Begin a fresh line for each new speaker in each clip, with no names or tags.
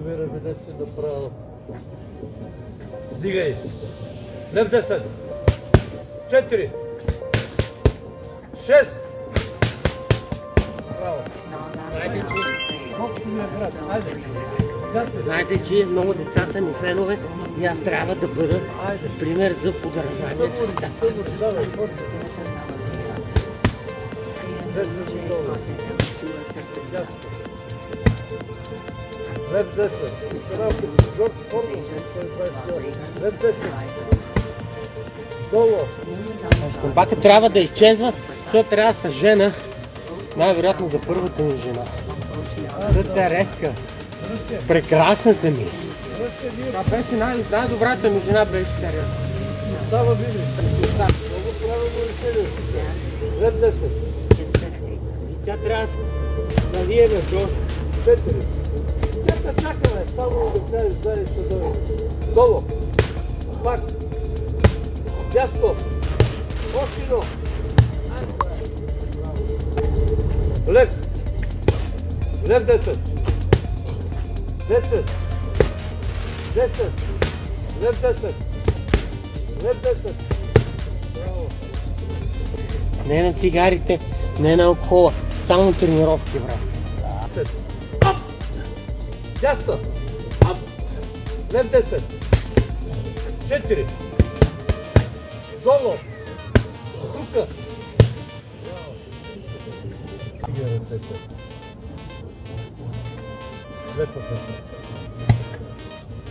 Пробираме да си направо. Дигай. Лев 10. 4. 6. Браво.
Знаете, че много деца са ми фенове и аз трябва да бъда пример за подражание.
Лев 10. Лев 10. Долу.
Комбака трябва да изчезва, защото трябва да се жена. Най-вероятно за първата ми жена. Тереска. Прекрасната ми. Това беше най-добрата ми жена, беше Тереска.
Става види. Много правилно решение. Лев 10.
И тя трябва да лиеме до
4. Чакаме, само да кажеш, дай ще дойде. Долу. Пак. Дясно. Още едно. Лев. Лев 10. 10. 10. Лев 10. Лев 10. Браво.
не на цигарите, не на алкохола, само тренировки, брат.
10. Оп! Дясно. Оп! Лев 10. 4. Долу. Тука. Лев 10.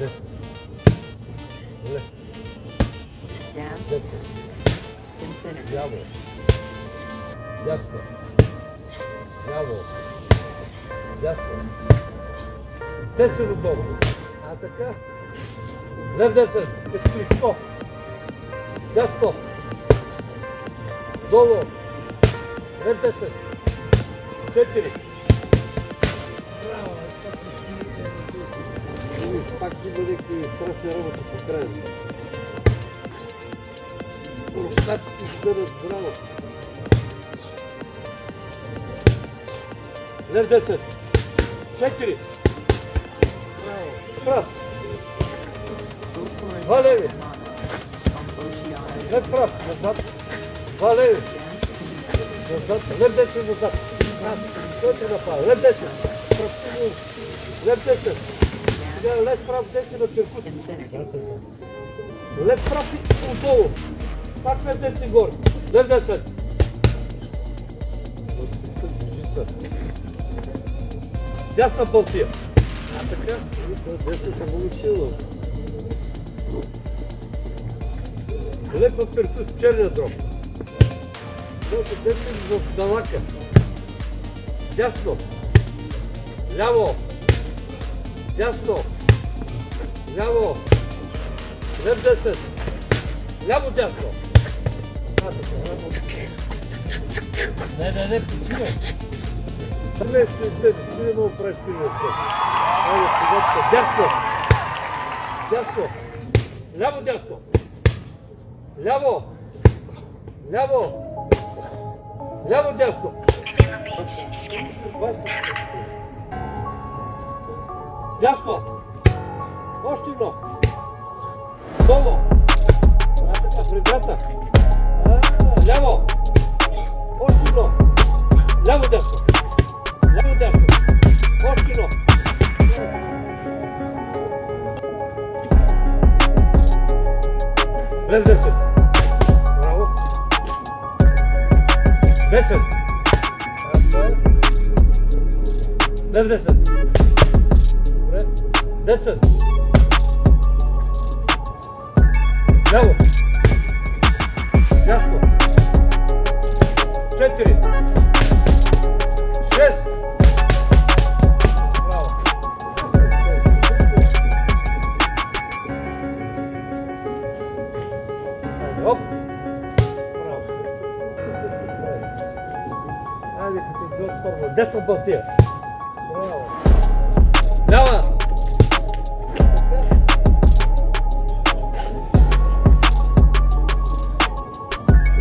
Лев. Ляво. Дясно. Ляво. Дясно. 10 отдолу. А така. Лев 10. Петри 100. Дясно. Долу. Лев 10. 4. Пак си бъде страшна работа по края. Простаците ще дадат здраво. Лев 10. 4. Прав. 2 леви. Лев прав. Назад. 2 леви. Назад. Лев 10 назад. Той ти направи. Лев 10. Лев 10. Сега лев прав 10 на перкут. Лев прав и отдолу. Пак лев 10 горе. Лев 10. Дясна пълтия. А така? 10 е много силно. Лев на перкут, черния дроб. Лев 10 в далака. Дясно. Ляво. Дясно. Ляво. Лев 10. Ляво дясно. Не, почивай. Не, ще много правиш пилия след. Айде, погадка. Дясно. Дясно. Ляво дясно. Ляво. Ляво. Ляво дясно. Дясно. Още едно. Долу. Така, преграта. Ляво. Още едно. Ляво дясно. Ляво дясно. Още едно. Лев 10. Браво. 10. Лев 10. Добре. 10. Ляво. Дясно. 4. 6. Браво. Оп. Браво. Айде, като идет първо. Десна пълтия. Браво. Лява.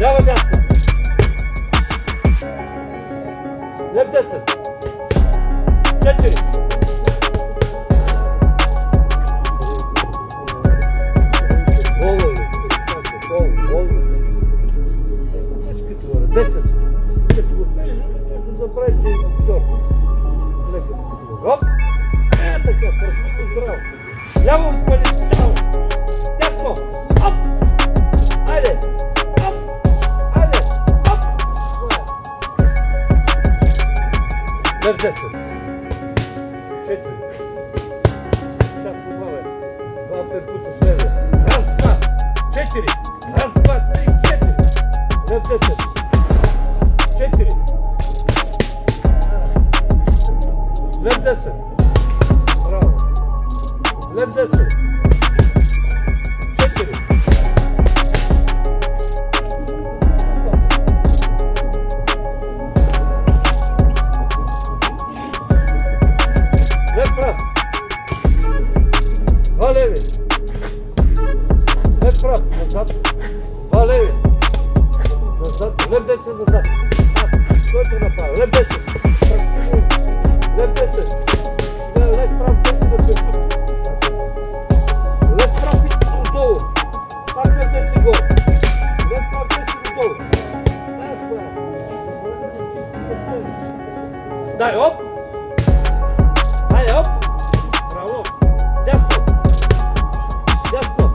Лява дясна. Лев 10. 4. Здраво. Ляво полетяло. Дясно. Оп. Айде. Оп. Айде. Оп. Лев 10. 4. Сега побавя. Два перкута следва. Раз, два. 4. Раз, два, три, 4. Лев 10. 4. Лев 10. Браво. Лев 10. 4. Лев прав. 2 леви. Лев прав. Назад. 2 леви. Назад. Лев 10 назад. Който направи. Лев 10. Лев 10. Лев прав 10 на перкут. Лев прав и отдолу. Пак лев 10 гол. Лев прав 10 отдолу. Дай, оп. Хайде, оп. Браво. Дясно. Дясно.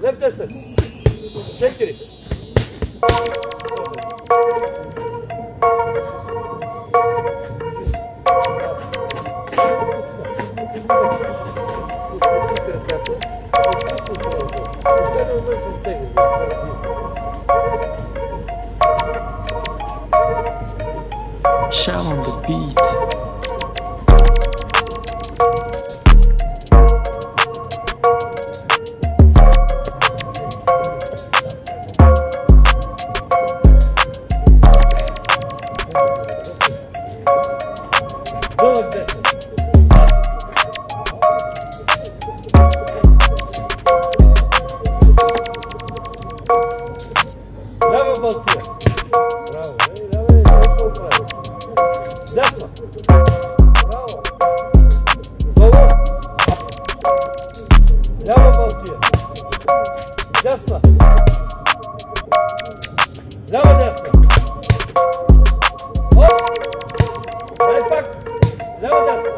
Лев 10. 4.
Shout on the beat.
Лява Балтия. Браво. Лява прави. Дясна. Браво. Долу. Лява Балтия. Дясна. Лява дясна. Оп. Дай пак. Лява дясна.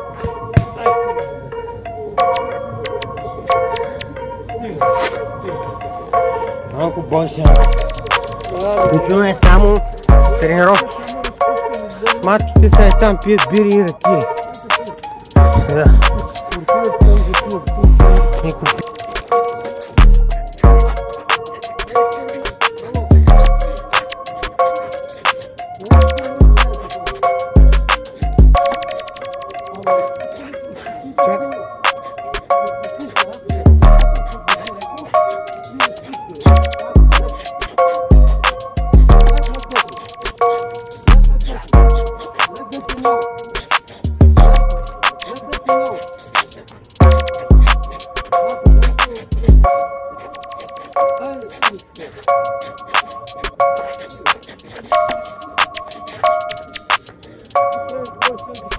Малко бойся. Почваме само тренировки. Матките са там, пият бири и ракии. Да. Никой.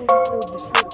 Thank you.